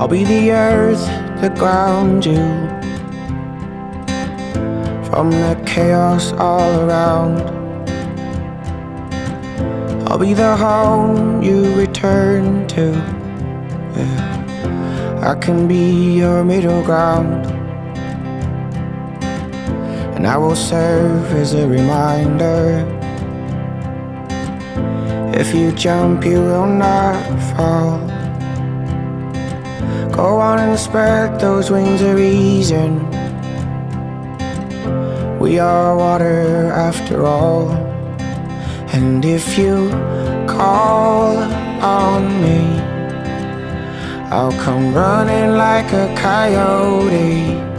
I'll be the earth that ground you from the chaos all around. I'll be the home you return to. Yeah. I can be your middle ground, and I will serve as a reminder. If you jump, you will not fall. Go on and spread those wings of reason. We are water after all. And if you call on me, I'll come running like a coyote.